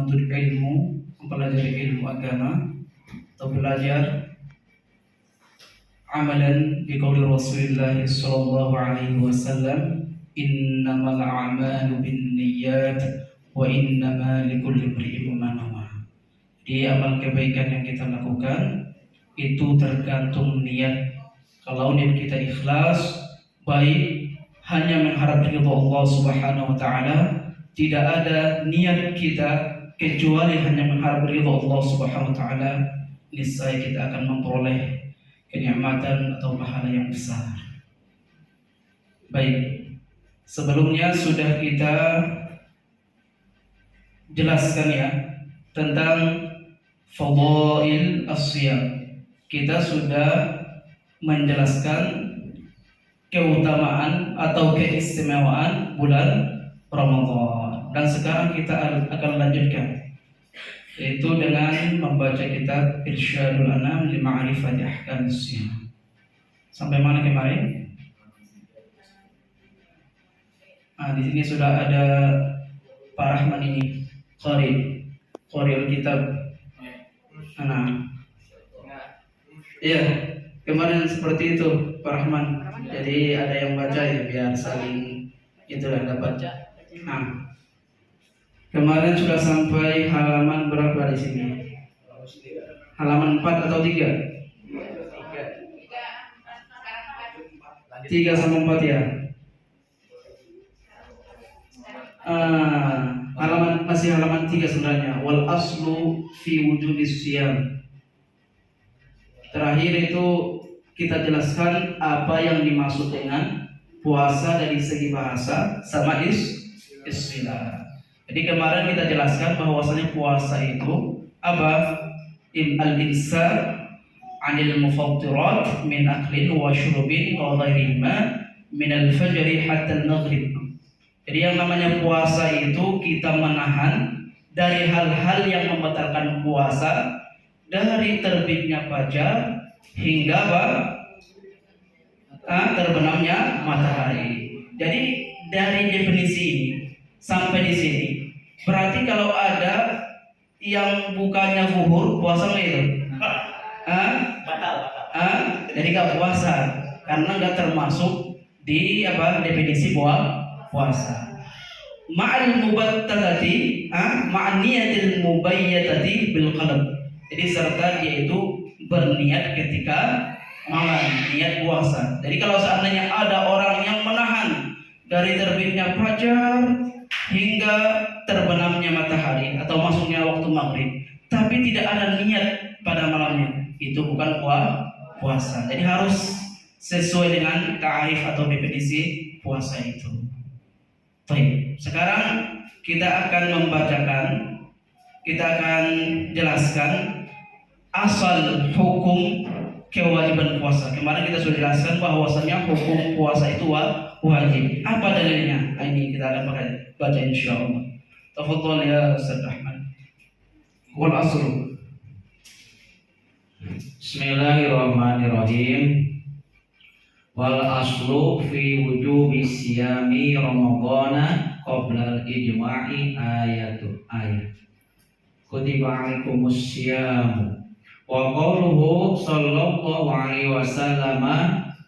menuntut ilmu, mempelajari ilmu agama atau belajar amalan biqauli Rasulullah sallallahu alaihi wasallam, innamal a'malu binniyat wa innama likulli imrin ma nawa. Di amal kebaikan yang kita lakukan itu tergantung niat. Kalau niat kita ikhlas, baik, hanya mengharap ridha Allah Subhanahu wa taala, tidak ada niat kita kecuali hanya mengharap ridha Allah Subhanahu wa taala, niscaya kita akan memperoleh kenikmatan atau pahala yang besar. Baik, sebelumnya sudah kita jelaskan ya tentang fadail as-siyam. Kita sudah menjelaskan keutamaan atau keistimewaan bulan Ramadan, dan sekarang kita akan lanjutkan, yaitu dengan membaca kitab Irsyadul Anam li Ma'rifati Ahkamis Siyam. Sampai mana kemarin? Di sini sudah ada Pak Rahman ini, qari kitab. Iya, kemarin seperti itu Pak Rahman. Jadi ada yang baca ya, biar saling itulah dapat. Kemarin sudah sampai halaman berapa di sini? Halaman 4 atau 3? 3 sama 4 ya. Masih halaman 3 sebenarnya. Wal aslu fi wujubis siyam. Terakhir itu kita jelaskan apa yang dimaksud dengan puasa dari segi bahasa sama istilah. Jadi kemarin kita jelaskan bahwasanya puasa itu apa? Al-imsak 'anil mufattirat min aklin wa syurubin wa ghairihima min al-fajri hatta al-maghrib. Jadi yang namanya puasa itu kita menahan dari hal-hal yang membatalkan puasa dari terbitnya fajar hingga terbenamnya matahari. Jadi dari definisi ini sampai di sini berarti kalau ada yang bukannya zuhur puasa nggak itu? Batal. Jadi nggak puasa karena nggak termasuk di definisi puasa. Ma'al mubattati, ma'niyatil mubayyatati bil qalb. Jadi serta dia itu berniat ketika malam, niat puasa. Jadi kalau seandainya ada orang yang menahan dari terbitnya fajar hingga terbenamnya matahari atau masuknya waktu maghrib, tapi tidak ada niat pada malamnya, itu bukan puasa. Jadi harus sesuai dengan ta'arif atau definisi puasa itu. Baik, sekarang kita akan jelaskan asal hukum kewajiban puasa. Kemarin kita sudah jelaskan bahwasanya hukum puasa itu wajib. Apa dalilnya? Ini kita akan baca insyaallah. Tafadhal ya Ustaz Rahman. Wal aslu. Bismillahirrahmanirrahim. Wal aslu fi wujubi siyami ramadhana qabla al-ijma'i ayat. Kutiba 'alaikumus siyam. Wa qawluhu sallallahu alaihi wasallam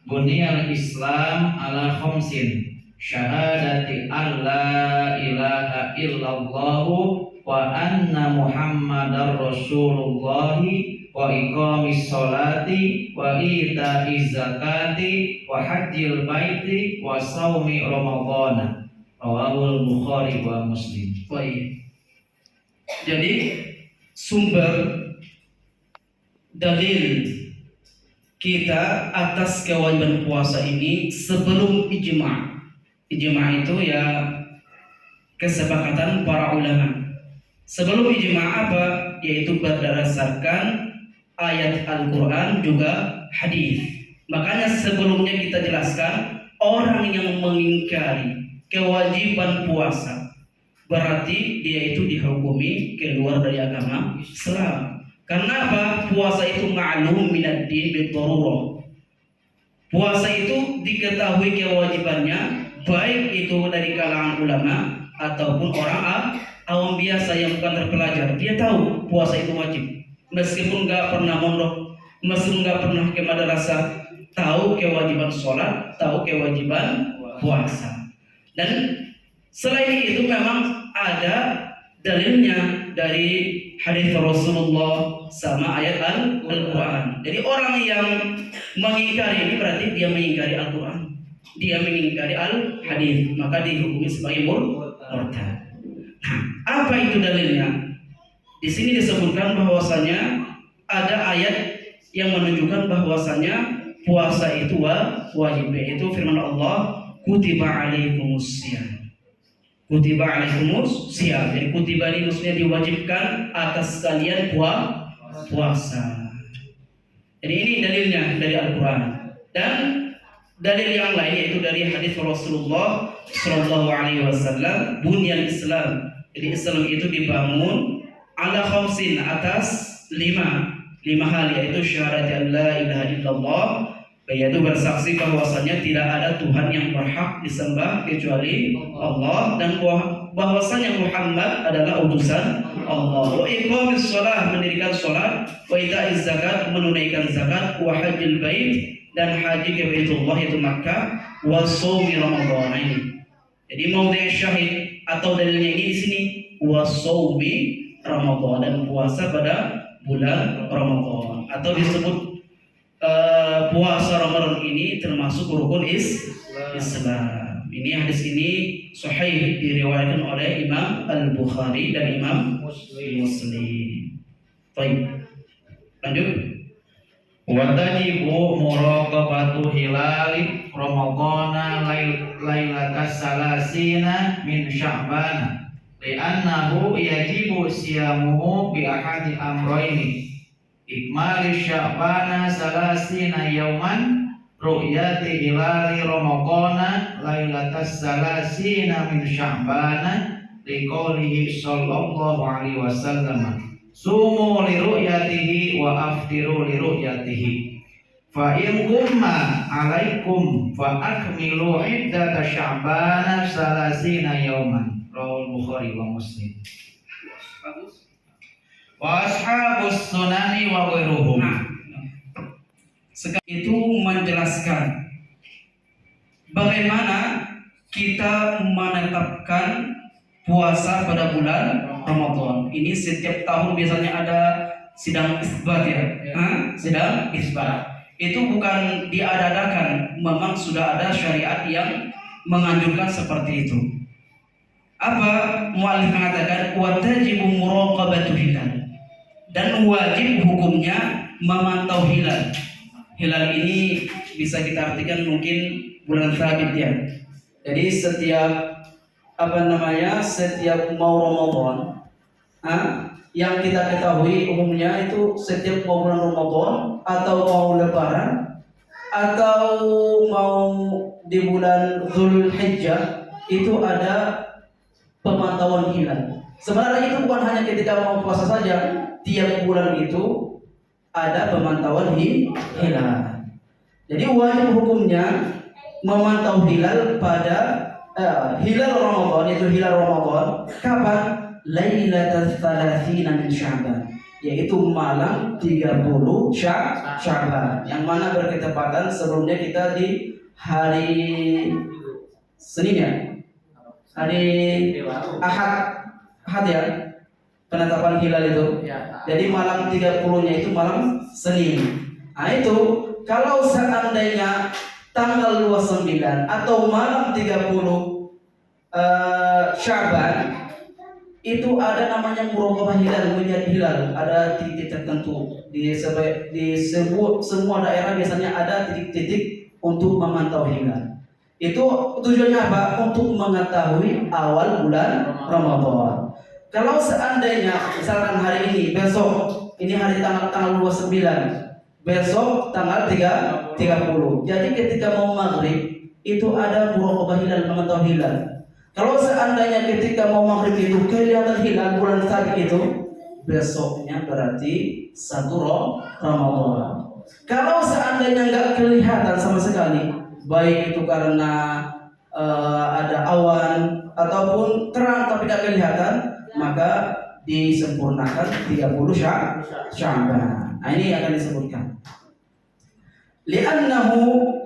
buniyal Islam ala khamsin syahadati alla ilaha illallah wa anna muhammadar rasulullah wa iqamis sholati wa ita'iz zakati wa hajjil baiti wa shaumi ramadhana. Rawahul Bukhari wa Muslim. Baik. Jadi sumber dalil kita atas kewajiban puasa ini sebelum ijma'. Ijma' itu ya kesepakatan para ulama. Sebelum ijma' apa? Yaitu berdasarkan ayat Al-Quran juga hadis. Makanya sebelumnya kita jelaskan orang yang mengingkari kewajiban puasa berarti dia itu dihukumi keluar dari agama Islam. Karena apa? Puasa itu ma'lum minad din bid-darurah. Puasa itu diketahui kewajibannya baik itu dari kalangan ulama ataupun awam biasa yang bukan terpelajar, dia tahu puasa itu wajib. Meskipun nggak pernah mondok, meskipun nggak pernah ke madrasah, tahu kewajiban sholat, tahu kewajiban puasa. Dan selain itu memang ada dalilnya dari hadis Rasulullah sama ayat Al-Quran. Jadi orang yang mengingkari ini berarti dia mengingkari Al-Quran, dia mengingkari Al-Hadis, maka dihukumi sebagai murtad. Nah, apa itu dalilnya? Di sini disebutkan bahwasanya ada ayat yang menunjukkan bahwasanya puasa itu wajib, yaitu firman Allah, kutiba alaikumusiyam. Kutiba alaikumusiyam. Jadi kutiba ini maksudnya diwajibkan atas kalian puasa. Jadi ini dalilnya dari Al-Quran. Dan dalil yang lain yaitu dari hadis Rasulullah Shallallahu Alaihi Wasallam, bunyan Islam. Jadi Islam itu dibangun ala khamsin, atas lima hal, yaitu syahadat la ilaha illallah, yaitu bersaksi bahwasanya tidak ada Tuhan yang berhak disembah kecuali Allah, dan bahwasanya Muhammad adalah utusan Allah. Wa iqamis shalah, mendirikan salat, wa ita'iz zakat, menunaikan zakat, wa hajjil bait, dan haji ke Baitullah yaitu Makkah, wa shaumi Ramadan. Ini jadi maudhi syahid atau dalilnya ini di sini, wa shaumi Ramadan, dan puasa pada bulan Ramadan, atau disebut puasa Ramadan ini termasuk rukun Islam. Ini hadis ini sahih, diriwayatkan oleh Imam Al-Bukhari dan Imam Muslim. Baik, lanjut. Wa tajibu muraqabatu hilali Ramadana lailatas salasina min Sya'ban, li'annahu yajibu siyamuhu bi ahadi amrayni, ikmali Sya'bana salasina yauman, ru'yati hilali Ramadana lailatas salasina min Sya'bana, liqaulihi sallallahu alaihi wasallam, sumu li ru'yatihi wa aftiru li ru'yatihi, fa in gumma alaikum fa akmilu iddata Sya'bana salasina yauman. Rawal Bukhari wa Muslim. Wa ashabus sunani wa ghairuhum. Nah, sekarang itu menjelaskan bagaimana kita menetapkan puasa pada bulan Ramadan. Ini setiap tahun biasanya ada sidang isbat ya. Sidang isbat. Itu bukan diadakan, memang sudah ada syariat yang menganjurkan seperti itu. Apa muallif mengatakan watajibu muraqabatu hilal, dan wajib hukumnya memantau hilal. Hilal ini bisa kita artikan mungkin bulan sabit ya. Jadi setiap setiap mau Ramadan, yang kita ketahui umumnya itu setiap mau bulan Ramadan atau mau Lebaran atau mau di bulan Dzulhijjah itu ada pemantauan hilal. Sebenarnya itu bukan hanya ketika mau puasa saja, tiap bulan itu ada pemantauan hilal. Jadi wajib hukumnya memantau hilal pada hilal Ramadan, itu hilal Ramadan kapan? Lailatul Tsalatsina min Sya'ban, yaitu malam 30 Sya'ban, yang mana berketepatan sebelumnya kita di hari Senin ya, hari Ahad ya, penetapan hilal itu. Jadi malam 30-nya itu malam Senin. Nah itu kalau seandainya tanggal 29 atau malam 30 Sya'ban itu ada namanya muraqabah hilal, melihat hilal, ada titik-titik tertentu di semua daerah biasanya ada titik-titik untuk memantau hilal. Itu tujuannya apa? Untuk mengetahui awal bulan Ramadan. Kalau seandainya misalkan hari ini, besok ini hari tanggal 29, besok tanggal 30. Jadi ketika mau maghrib itu ada muraqabah hilal, memantau hilal. Kalau seandainya ketika mau maghrib itu kelihatan hilal bulan sabit itu, besoknya berarti 1 Ramadan. Kalau seandainya nggak kelihatan sama sekali, baik itu karena ada awan ataupun terang tapi nggak kelihatan, maka disempurnakan 30 Sya'ban. Nah, ini akan disebutkan. Li'annahu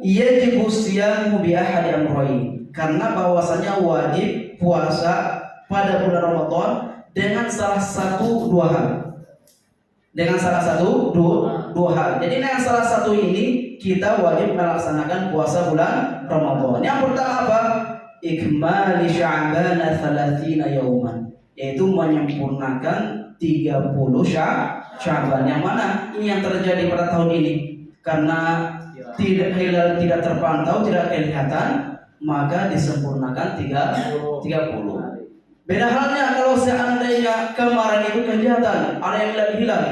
yajibu siyamu bi ahadi amrayn. Karena bahwasanya wajib puasa pada bulan Ramadan dengan salah satu dua hal. Dengan salah satu dua hal. Jadi dengan salah satu ini kita wajib melaksanakan puasa bulan Ramadan. Yang pertama apa? Ikmali Sya'ban 30 yauman, yaitu menyempurnakan 30 Sya'ban. Yang mana ini yang terjadi pada tahun ini, karena hilal tidak terpantau, tidak kelihatan, maka disempurnakan 30. Beda halnya kalau seandainya kemarin itu kelihatan ada yang melihat hilal,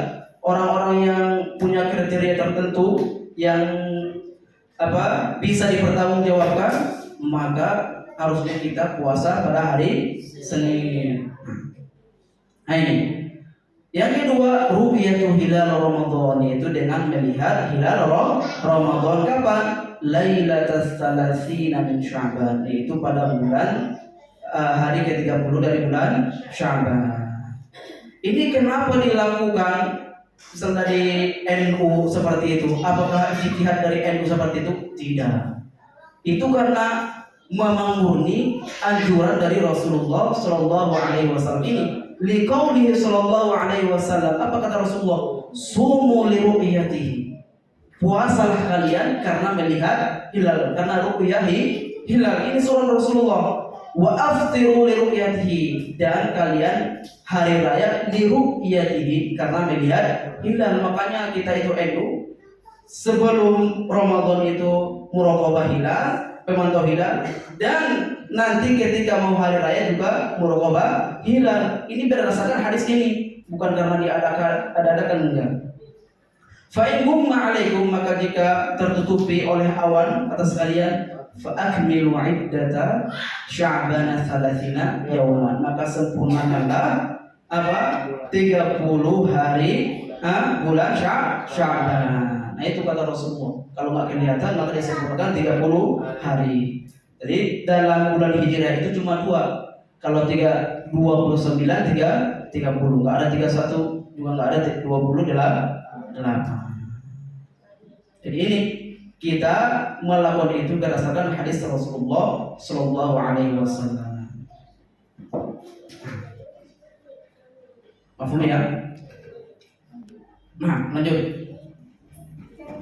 orang-orang yang punya kriteria tertentu yang bisa dipertanggungjawabkan, maka harusnya kita puasa pada hari Senin. Nah, ini. Yang kedua, ru'yatul hilal Ramadan, yaitu dengan melihat hilal Ramadan kapan? Lailatul Salasina min Sya'ban, yaitu pada bulan hari ke-30 dari bulan Sya'ban. Ini kenapa dilakukan? Misal dari NU seperti itu, apakah ijtihad dari NU seperti itu? Tidak. Itu karena memang murni anjuran dari Rasulullah Shallallahu Alaihi Wasallam ini. Liqaulihi Shallallahu Alaihi Wasallam, apa kata Rasulullah? Sumu li ru'yatihi. Puasalah kalian karena melihat hilal, karena ru'yah hilal. Ini surat Rasulullah. Wa aftiru li ru'yatihi, dan kalian hari raya li ru'yatihi karena melihat hilal. Makanya kita itu sebelum Ramadan itu muraqabah hilal, pemantau hilal, dan nanti ketika mau hari raya juga muraqabah hilal. Ini berdasarkan hadis ini, bukan karena diadakan enggak. Fa in gumma alaikum, maka jika tertutupi oleh awan atas kalian, fa akmilu iddata Sya'ban 30 yauman, maka sempurnakanlah 30 hari bulan Sya'ban. Nah, itu kata Rasulullah. Kalau nggak kelihatan maka disempurnakan 30 hari. Jadi dalam bulan Hijriah itu cuma 2. Kalau 29, 30, nggak ada 31, juga nggak ada 28. Jadi ini kita melakukan itu berdasarkan hadis Rasulullah Sallallahu Alaihi Wasallam. Paham ya? Nah, lanjut.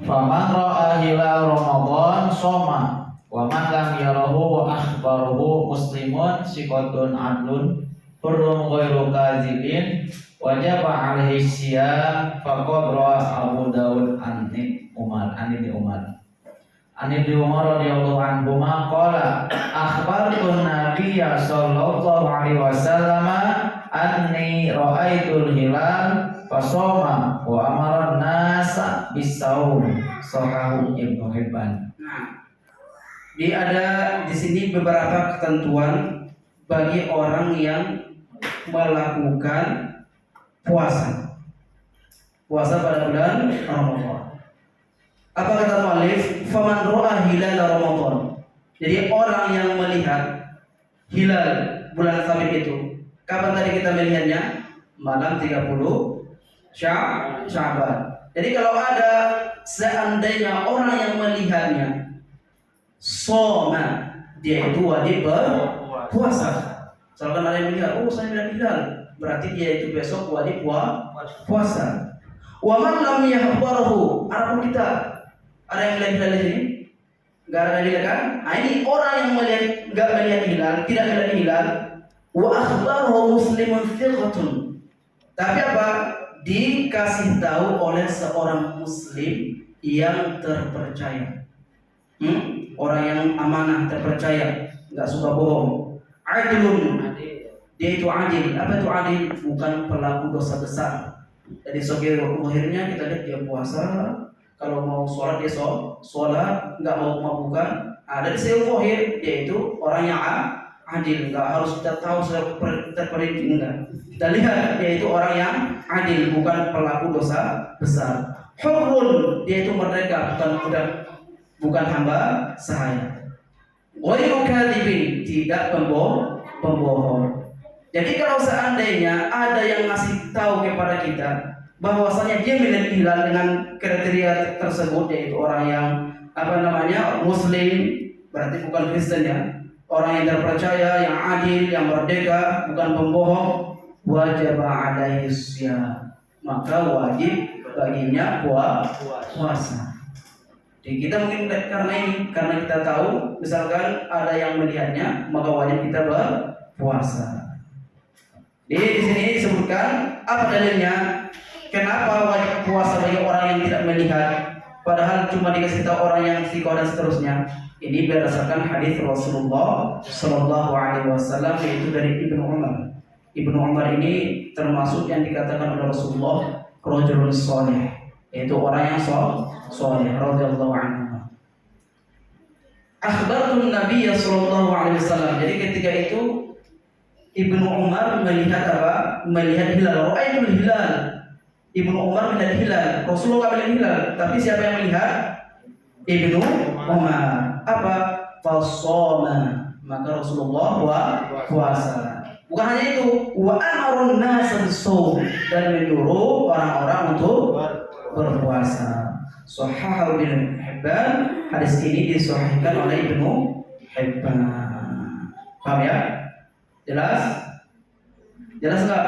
Faman ra'a hilal Ramadan soma, wa man lam yarahu wa akhbaruhu muslimun siqatun adlun furrum ghairu kadzibin wajaba alaihi siyam faqad ra'a Abu Dawud an Umar radhiyallahu anhu qala akhbartu nabiyya sallallahu alaihi wasallam anni ra'aitul hilal fasoma wa amara nasa bisaum sahahu Ibnu Hibban. Nah, ada di sini beberapa ketentuan bagi orang yang melakukan puasa pada bulan Ramadan. Apa kata mu'allif? Faman ra'a hilal Ramadan. Jadi orang yang melihat hilal bulan sabit itu, kapan tadi kita melihatnya? Malam 30 Sya'ban. Jadi kalau ada seandainya orang yang melihatnya soma, dia itu wajib berpuasa. Misalkan ada yang melihat, oh saya melihat hilal, berarti dia itu besok wajib puasa. Wa man lam yahbarahu, adapun kita ada yang melihat hilal di sini? Enggak ada yang melihat kan? Nah, ini orang yang enggak melihat hilal, tidak melihat hilal, wa akhbarahu muslimun thiqatun. Tapi apa? Dikasih tahu oleh seorang muslim yang terpercaya. Orang yang amanah, terpercaya, enggak suka bohong. Adilun, dia itu adil. Apa itu adil? Bukan pelaku dosa besar. Jadi akhirnya kita lihat dia puasa, kalau mau sholat dia sholat, nggak mau mabukan. Dari zahir dia itu orang yang adil, nggak harus kita tahu terperinci, enggak. Kita lihat dia itu orang yang adil, bukan pelaku dosa besar. Hurun, dia itu merdeka, bukan hamba sahaya. Ghairu kadzibin, tidak pembohong. Jadi kalau seandainya ada yang ngasih tahu kepada kita bahwasanya dia melihat hilal dengan kriteria tersebut, yaitu orang yang Muslim, berarti bukan Kristen ya, orang yang terpercaya, yang adil, yang merdeka, bukan pembohong, wajib alaihi syiyam, maka wajib baginya puasa. Jadi kita mungkin karena kita tahu, misalkan ada yang melihatnya, maka wajib kita berpuasa. Jadi di sini disebutkan apa dalilnya? Kenapa wajib puasa bagi orang yang tidak melihat? Padahal cuma dikasih tahu orang yang sikoh dan seterusnya. Ini berdasarkan hadis Rasulullah Shallallahu Alaihi Wasallam, yaitu dari Ibnu Umar. Ibnu Umar ini termasuk yang dikatakan oleh Rasulullah rajulun saleh, yaitu orang yang saleh radhiyallahu anhu. Akhbarun Nabi Shallallahu Alaihi Wasallam. Jadi ketika itu Ibnu Umar melihat apa? Melihat hilal. Ra'aitul hilal. Ibnu Umar melihat hilal. Rasulullah melihat hilal. Tapi siapa yang melihat? Ibnu Umar. Apa? Fasoma. Maka Rasulullah puasa. Bukan hanya itu, wa amarun nas bis-shaum, dan menyuruh orang-orang untuk berpuasa. Shahhahu Ibnu Hibban. Hadis ini disahihkan oleh Ibnu Hibban. Paham ya? Jelas? Jelas enggak?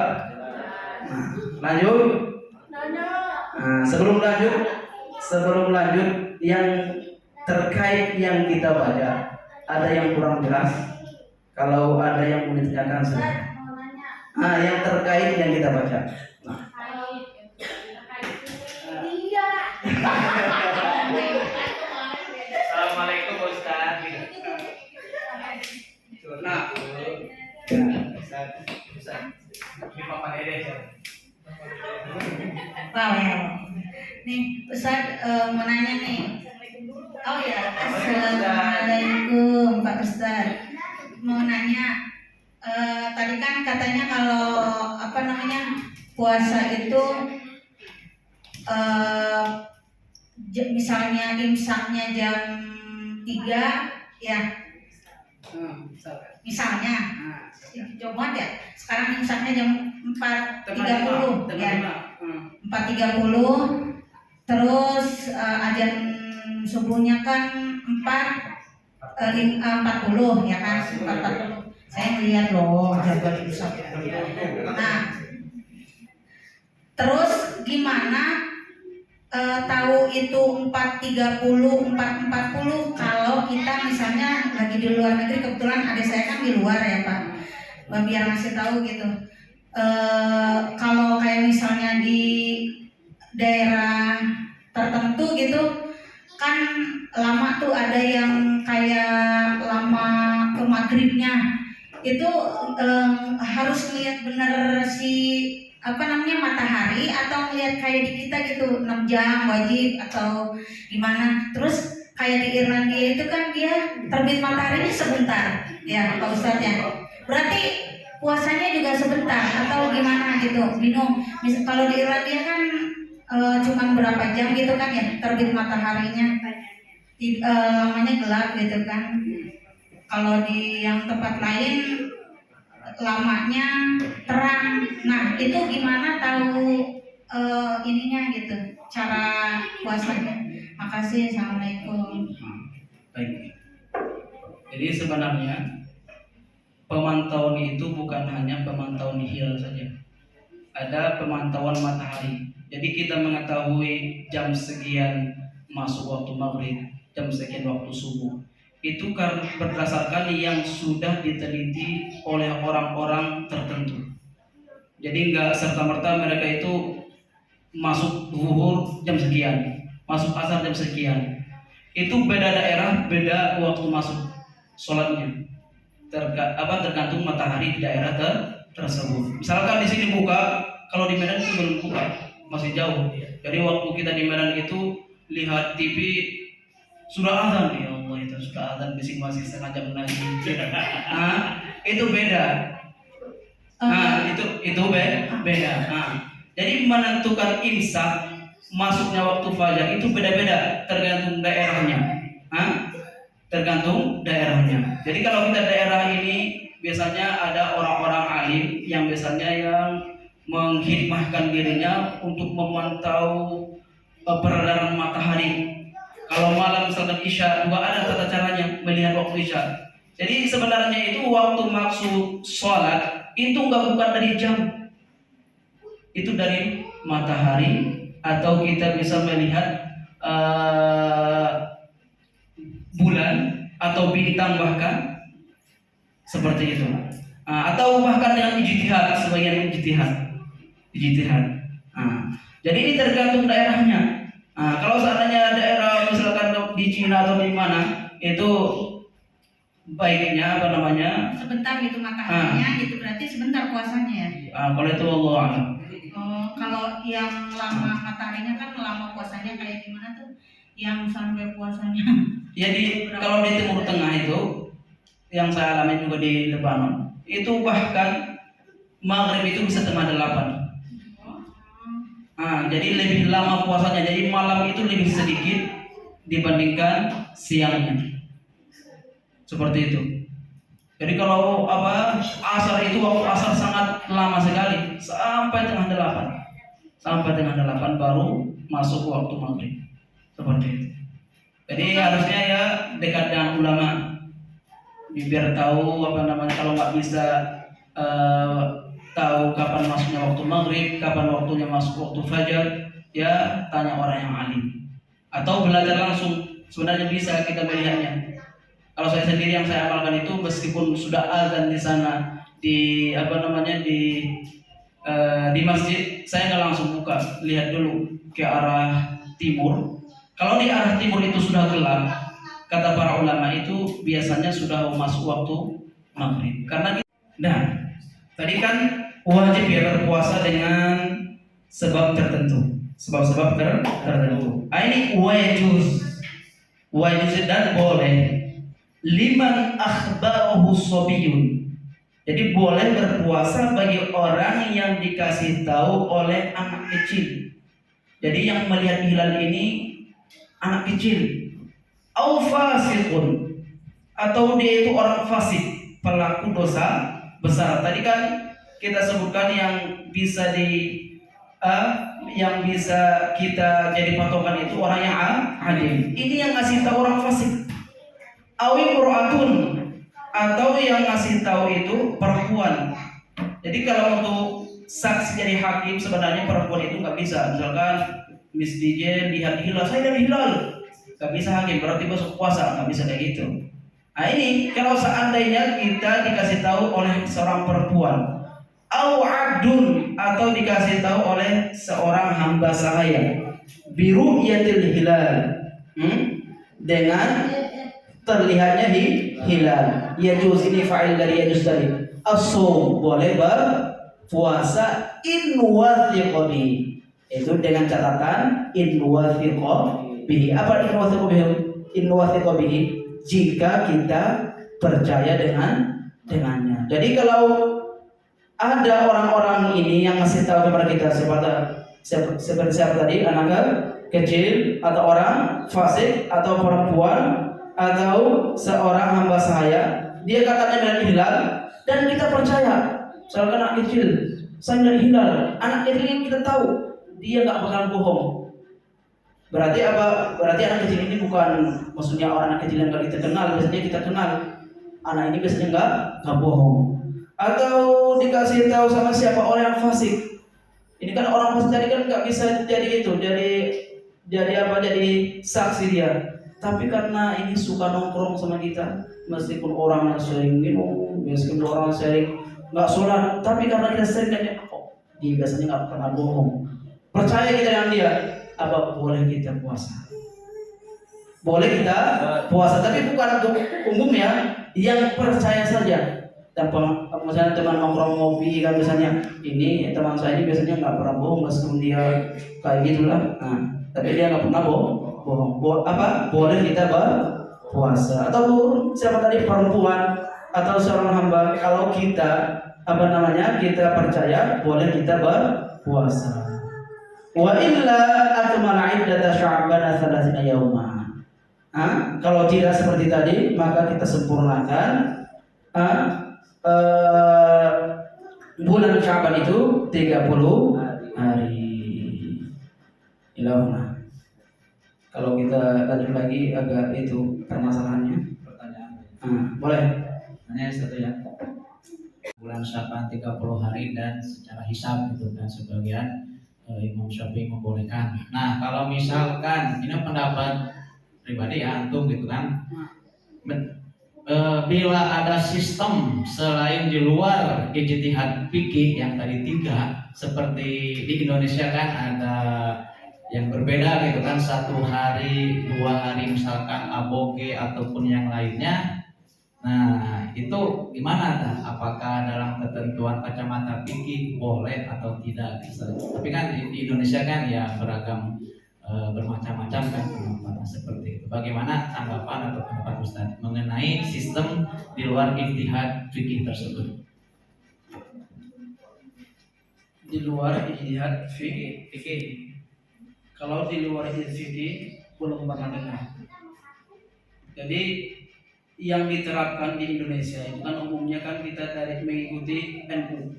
Nah, lanjut. Nah, sebelum lanjut yang terkait yang kita baca, ada yang kurang jelas? Kalau ada yang mau ditanyakan saja. Yang terkait yang kita baca. Nah. Assalamualaikum Ustaz. Nah. Wow ya. Nih Ustaz mau nanya nih. Oh ya, Assalamualaikum Pak Ustaz. Mau nanya, tadi kan katanya kalau puasa itu misalnya imsaknya jam 3 ya. Misalnya coba ya, sekarang imsaknya jam 4.30 ya. 4.30, terus azan subuhnya kan 4.40 ya kan, 4.40. Saya melihat loh jadwal imsak. Nah, terus gimana tahu itu 4.30, 4.40 kalau kita misalnya lagi di luar negeri? Kebetulan adik saya kan di luar ya Pak, biar ngasih tahu gitu. Kalau kayak misalnya di daerah tertentu gitu kan lama tuh, ada yang kayak lama ke maghribnya itu harus melihat bener matahari, atau melihat kayak di kita gitu 6 jam wajib atau gimana. Terus kayak di Irlandia itu kan dia terbit mataharinya sebentar ya Pak Ustadz ya, berarti puasanya juga sebentar atau gimana gitu, bingung. Kalau di Irlandia kan cuma berapa jam gitu kan ya terbit mataharinya, lamanya gelap gitu kan. Kalau di yang tempat lain lamanya terang. Nah itu gimana tahu ininya gitu, cara puasanya? Makasih. Assalamualaikum. Baik. Jadi sebenarnya pemantauan itu bukan hanya pemantauan hilal saja, ada pemantauan matahari. Jadi kita mengetahui jam sekian masuk waktu maghrib, jam sekian waktu subuh, itu karena berdasarkan yang sudah diteliti oleh orang-orang tertentu. Jadi enggak serta-merta mereka itu masuk zuhur jam sekian, masuk asar jam sekian. Itu beda daerah, beda waktu masuk sholatnya. Tergantung matahari di daerah tersebut. Misalkan di sini buka, kalau di Medan itu belum buka, masih jauh. Jadi waktu kita di Medan itu lihat TV sudah azan, ya Allah, itu sudah azan, bising masih setengah jam lagi. Itu beda. Itu beda. Jadi menentukan imsak masuknya waktu fajar itu beda-beda tergantung daerahnya. Tergantung daerahnya. Jadi kalau kita daerah ini biasanya ada orang-orang alim yang biasanya yang menghidmahkan dirinya untuk memantau peredaran matahari. Kalau malam misalkan Isya juga ada tata caranya melihat waktu Isya. Jadi sebenarnya itu waktu maksud sholat itu bukan dari jam, itu dari matahari, atau kita bisa melihat bulan atau bintang bahkan seperti itu. Atau bahkan dengan ijtihad, sebagian ijtihad. Jadi ini tergantung daerahnya. Kalau seandainya daerah misalkan di Cina atau di mana, itu baiknya Sebentar gitu mataharinya, itu berarti sebentar puasanya ya. kalau itu Allah a'lam. Oh, kalau yang lama mataharinya kan lama puasanya kayak gimana tuh? Yang sampai puasanya. Jadi kalau di Timur Tengah itu yang saya alami juga di Lebanon, itu bahkan maghrib itu bisa setengah 8. Jadi lebih lama puasanya. Jadi malam itu lebih sedikit dibandingkan siangnya. Seperti itu. Jadi kalau asar itu waktu asar sangat lama sekali, sampai tengah 8. Sampai tengah 8 baru masuk waktu maghrib. Seperti itu. Jadi harusnya ya dekat dengan ulama biar tahu kalau nggak bisa tahu kapan masuknya waktu maghrib, kapan waktunya masuk waktu fajar, ya tanya orang yang alim atau belajar langsung. Sebenarnya bisa kita melihatnya. Kalau saya sendiri yang saya amalkan itu, meskipun sudah azan di sana di di masjid, saya nggak langsung buka, lihat dulu ke arah timur. Kalau di arah timur itu sudah gelap, kata para ulama itu biasanya sudah masuk waktu maghrib. Tadi kan wajib ya berpuasa dengan sebab tertentu, sebab-sebab tertentu. Ini wajib dan boleh. Liman akhbarahu sobiyun. Jadi boleh berpuasa bagi orang yang dikasih tahu oleh anak kecil. Jadi yang melihat hilal ini anak kecil. Au fasiqun, atau dia itu orang fasik, pelaku dosa besar. Tadi kan kita sebutkan yang bisa kita jadi patokan itu orang yang adil. Ini yang ngasih tahu orang fasik. Awi mur'atun, atau yang ngasih tahu itu perempuan. Jadi kalau untuk saksi jadi hakim, sebenarnya perempuan itu nggak bisa. Misalkan Miss DJ lihat hilal, saya lihat hilal, nggak bisa hakim, berarti besok puasa, nggak bisa kayak gitu. Ini kalau seandainya kita dikasih tahu oleh seorang perempuan, au abdun, atau dikasih tahu oleh seorang hamba sahaya, biru yatil hilal, dengan terlihatnya hilal. Yajuz ini fa'il dari yajuz tadi. As-sum, boleh berpuasa in wathiqa bihi. Itu dengan catatan in wathiqa bihi. Apa in wathiqa bihi? In wathiqa bihi, jika kita percaya dengannya. Jadi kalau ada orang-orang ini yang ngasih tahu kepada kita seperti siapa tadi, anak kecil atau orang fasik atau perempuan atau seorang hamba sahaya, dia katanya melihat hilal dan kita percaya. Misalkan anak kecil, saya melihat hilal, anak kecil yang kita tahu dia nggak bakal bohong. Berarti apa? Berarti anak kecil ini bukan maksudnya orang anak kecil yang nggak kita kenal. Biasanya kita kenal anak ini biasanya nggak bohong. Atau dikasih tahu sama siapa orang yang fasik. Ini kan orang fasik tadi kan nggak bisa jadi itu, jadi saksi dia. Tapi karena ini suka nongkrong sama kita, meskipun orang yang sering minum, meskipun orang yang sering nggak sholat, tapi karena kita sering dia biasanya nggak pernah bohong. Percaya kita dengan dia, apa boleh kita puasa? Boleh kita puasa, tapi bukan untuk umum ya, yang percaya saja. Dan misalnya teman nongkrong ngopi kan, misalnya ini teman saya ini biasanya nggak pernah bohong, meskipun dia kayak gitulah. Tapi dia nggak pernah bohong. Boleh kita berpuasa. Atau siapa tadi, perempuan atau seorang hamba, kalau kita kita percaya, boleh kita berpuasa. Wa illa akmala iddata sya'bana 30 yauma. Kalau tidak seperti tadi, maka kita sempurnakan bulan Syaban itu 30 hari. Ilahuna. Kalau kita lanjut lagi agak itu permasalahannya. Pertanyaan. Boleh. Hanya satu ya. Bulan Syaban 30 hari dan secara hisab gitu, dan sebagian Imam Syafi'i membolehkan. Nah, kalau misalkan ini pendapat pribadi ya antum gitu kan. Bila ada sistem selain di luar ijtihad fikih yang tadi 3, seperti di Indonesia kan ada yang berbeda gitu kan, 1 hari 2 hari misalkan aboge ataupun yang lainnya. Nah itu gimana dah? Apakah dalam ketentuan kacamata fikih boleh atau tidak gitu. Tapi kan di Indonesia kan ya beragam, bermacam-macam kan pendapat seperti itu. Bagaimana tanggapan atau pendapat Ustaz mengenai sistem di luar ijtihad fikih tersebut? Di luar ijtihad fikih. Kalau di luar ijtihad fikih belum pernah dengar. Jadi yang diterapkan di Indonesia itu kan umumnya kan kita dari mengikuti NU.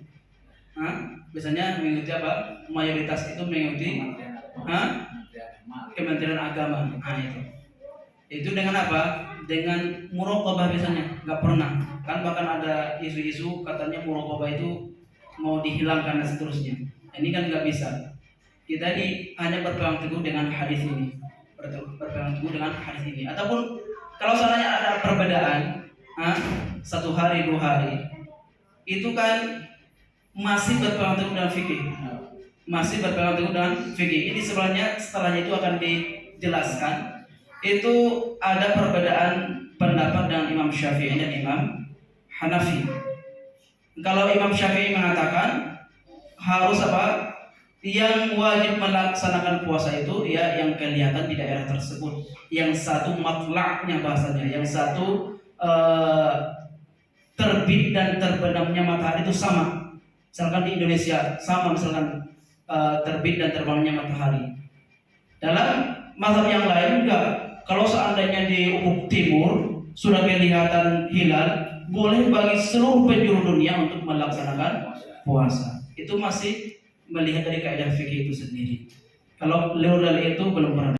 Biasanya mengikuti apa? Mayoritas itu mengikuti Kementerian Agama. Itu dengan apa? Dengan muraqabah biasanya. Nggak pernah. Kan bahkan ada isu-isu katanya muraqabah itu mau dihilangkan dan seterusnya. Ini kan nggak bisa. Kita ini hanya berpegang teguh dengan hadis ini. Berpegang teguh dengan hadis ini. Ataupun kalau seandainya ada perbedaan 1 hari 2 hari, itu kan masih berpegang teguh dengan fikih. Masih berpegang teguh dengan fikih. Ini sebenarnya setelahnya itu akan dijelaskan. Itu ada perbedaan pendapat dengan Imam Syafi'i dan Imam Hanafi. Kalau Imam Syafi'i mengatakan harus apa? Yang wajib melaksanakan puasa itu ya yang kelihatan di daerah tersebut. Yang satu matlaknya bahasanya, yang satu terbit dan terbenamnya matahari itu sama. Misalkan di Indonesia sama, misalkan terbit dan terbenamnya matahari. Dalam mazhab yang lain enggak. Kalau seandainya di ufuk timur sudah kelihatan hilal, boleh bagi seluruh penjuru dunia untuk melaksanakan puasa. Itu masih melihat dari kaidah fikih itu sendiri. Kalau luar dari itu belum pernah.